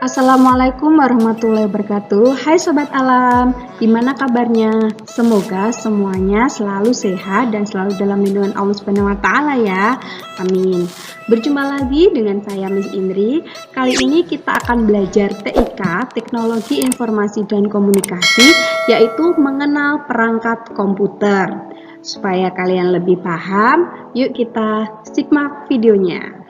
Assalamualaikum warahmatullahi wabarakatuh. Hai Sobat Alam, gimana kabarnya? Semoga semuanya selalu sehat dan selalu dalam lindungan Allah Subhanahu wa Ta'ala ya. Amin. Berjumpa lagi dengan saya Miss Indri. Kali ini kita akan belajar TIK, Teknologi Informasi dan Komunikasi, yaitu mengenal perangkat komputer. Supaya kalian lebih paham, yuk kita simak videonya.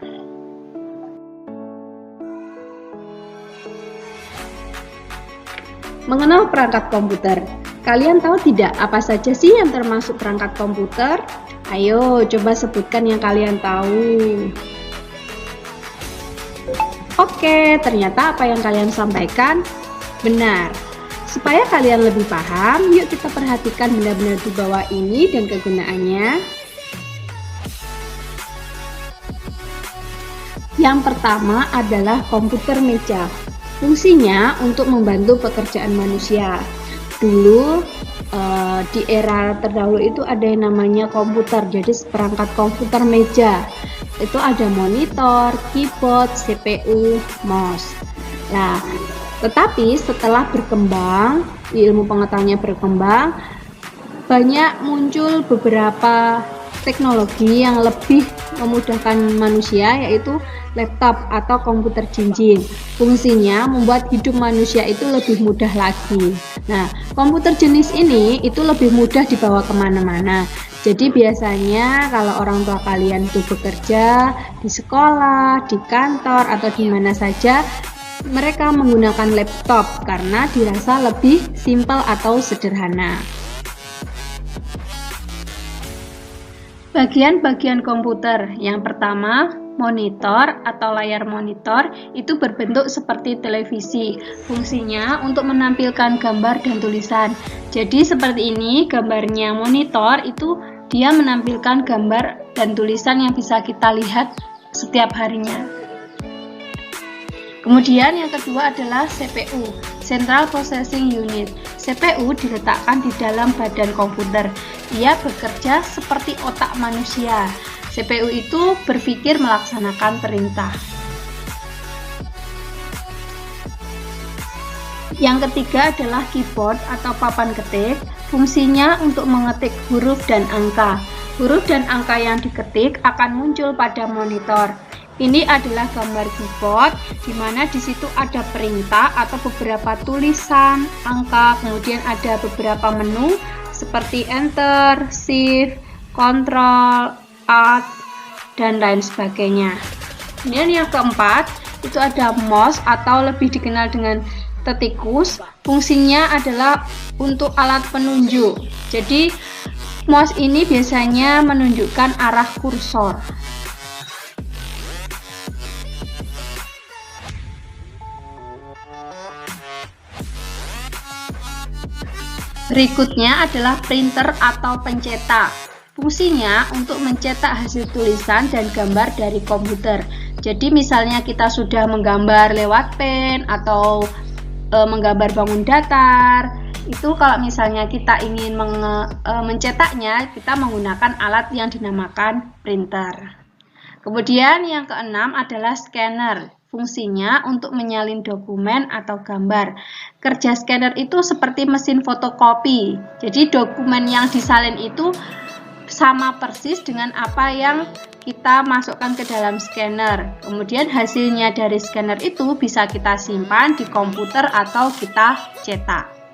Mengenal perangkat komputer. Kalian tahu tidak apa saja sih yang termasuk perangkat komputer? Ayo coba sebutkan yang kalian tahu. Oke, ternyata apa yang kalian sampaikan benar. Supaya kalian lebih paham, yuk kita perhatikan benda-benda di bawah ini dan kegunaannya. Yang pertama adalah komputer meja. Fungsinya untuk membantu pekerjaan manusia. Dulu di era terdahulu itu ada yang namanya komputer, jadi perangkat komputer meja. Itu ada monitor, keyboard, CPU, mouse. Nah, tetapi setelah berkembang, ilmu pengetahuannya berkembang, banyak muncul beberapa teknologi yang lebih memudahkan manusia, yaitu laptop atau komputer jinjing. Fungsinya membuat hidup manusia itu lebih mudah lagi. Nah, komputer jenis ini itu lebih mudah dibawa kemana-mana. Jadi biasanya kalau orang tua kalian itu bekerja di sekolah, di kantor, atau di mana saja, mereka menggunakan laptop karena dirasa lebih simpel atau sederhana. Bagian-bagian komputer. Yang pertama, monitor atau layar monitor itu berbentuk seperti televisi. Fungsinya untuk menampilkan gambar dan tulisan. Jadi seperti ini gambarnya monitor, itu dia menampilkan gambar dan tulisan yang bisa kita lihat setiap harinya. Kemudian yang kedua adalah CPU, Central Processing Unit. CPU diletakkan di dalam badan komputer. Ia bekerja seperti otak manusia. CPU itu berpikir melaksanakan perintah. Yang ketiga adalah keyboard atau papan ketik. Fungsinya untuk mengetik huruf dan angka. Huruf dan angka yang diketik akan muncul pada monitor. Ini adalah gambar keyboard, di mana di situ ada perintah atau beberapa tulisan, angka, kemudian ada beberapa menu seperti enter, shift, control, alt, dan lain sebagainya. Kemudian yang keempat itu ada mouse atau lebih dikenal dengan tetikus. Fungsinya adalah untuk alat penunjuk. Jadi mouse ini biasanya menunjukkan arah kursor. Berikutnya adalah printer atau pencetak. Fungsinya untuk mencetak hasil tulisan dan gambar dari komputer. Jadi misalnya kita sudah menggambar lewat pen atau menggambar bangun datar, itu kalau misalnya kita ingin mencetaknya, kita menggunakan alat yang dinamakan printer. Kemudian yang keenam adalah scanner. Fungsinya untuk menyalin dokumen atau gambar. Kerja scanner itu seperti mesin fotokopi. Jadi dokumen yang disalin itu sama persis dengan apa yang kita masukkan ke dalam scanner. Kemudian hasilnya dari scanner itu bisa kita simpan di komputer atau kita cetak.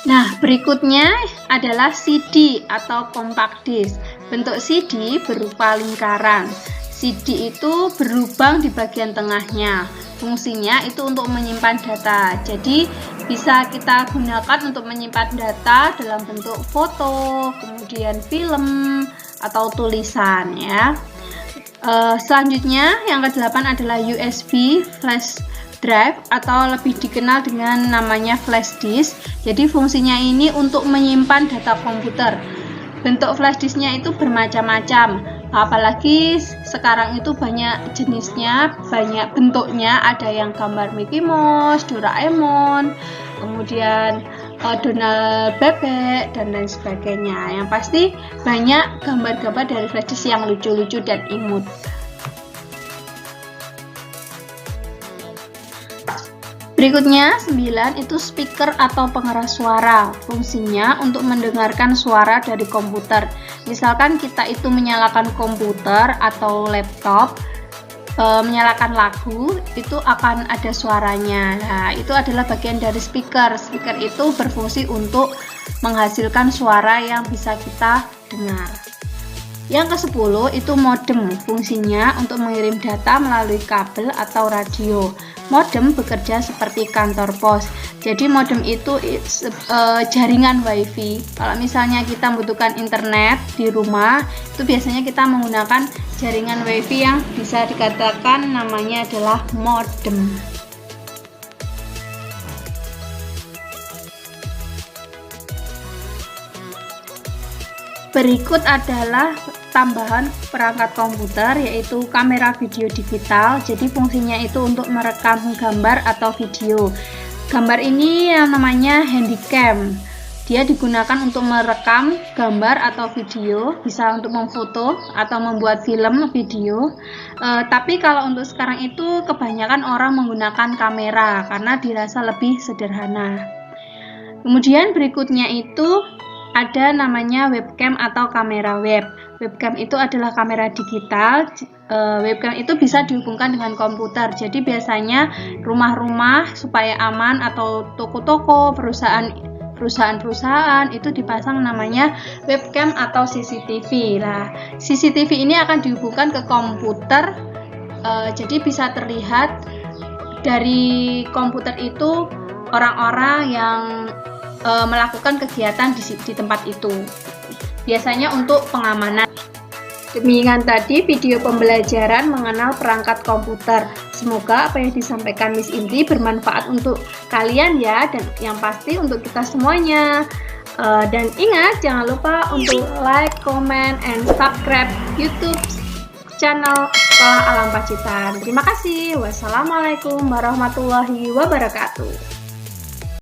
Nah, berikutnya adalah CD atau compact disc. Bentuk CD berupa lingkaran. CD itu berlubang di bagian tengahnya. Fungsinya itu untuk menyimpan data. Jadi bisa kita gunakan untuk menyimpan data dalam bentuk foto, kemudian film, atau tulisan ya. Selanjutnya yang ke-8 adalah USB flash drive atau lebih dikenal dengan namanya flash disk. Jadi fungsinya ini untuk menyimpan data komputer. Bentuk flash disknya itu bermacam-macam, apalagi sekarang itu banyak jenisnya, banyak bentuknya. Ada yang gambar Mickey Mouse, Doraemon, kemudian Donald bebek, dan lain sebagainya. Yang pasti banyak gambar-gambar dari flash disk yang lucu-lucu dan imut. Berikutnya 9 itu speaker atau pengeras suara. Fungsinya untuk mendengarkan suara dari komputer. Misalkan kita itu menyalakan komputer atau laptop, menyalakan lagu, itu akan ada suaranya. Nah, itu adalah bagian dari speaker. Speaker itu berfungsi untuk menghasilkan suara yang bisa kita dengar. Yang ke-10 itu modem. Fungsinya untuk mengirim data melalui kabel atau radio. Modem bekerja seperti kantor pos. Jadi modem itu jaringan wifi. Kalau misalnya kita membutuhkan internet di rumah, itu biasanya kita menggunakan jaringan wifi yang bisa dikatakan namanya adalah modem. Berikut adalah tambahan perangkat komputer, yaitu kamera video digital. Jadi fungsinya itu untuk merekam gambar atau video. Gambar ini yang namanya handycam. Dia digunakan untuk merekam gambar atau video, bisa untuk memfoto atau membuat film video. Tapi kalau untuk sekarang itu kebanyakan orang menggunakan kamera karena dirasa lebih sederhana. Kemudian berikutnya itu ada namanya webcam atau kamera web. Webcam itu adalah kamera digital. Webcam itu bisa dihubungkan dengan komputer. Jadi biasanya rumah-rumah supaya aman atau toko-toko, perusahaan-perusahaan itu dipasang namanya webcam atau CCTV. Nah, CCTV ini akan dihubungkan ke komputer. Jadi bisa terlihat dari komputer itu orang-orang yang melakukan kegiatan di tempat itu. Biasanya untuk pengamanan. Demikian tadi video pembelajaran mengenal perangkat komputer. Semoga apa yang disampaikan Miss Indri bermanfaat untuk kalian ya, dan yang pasti untuk kita semuanya. Dan ingat, jangan lupa untuk like, comment, and subscribe YouTube channel Sekolah Alam Pacitan. Terima kasih. Wassalamualaikum warahmatullahi wabarakatuh.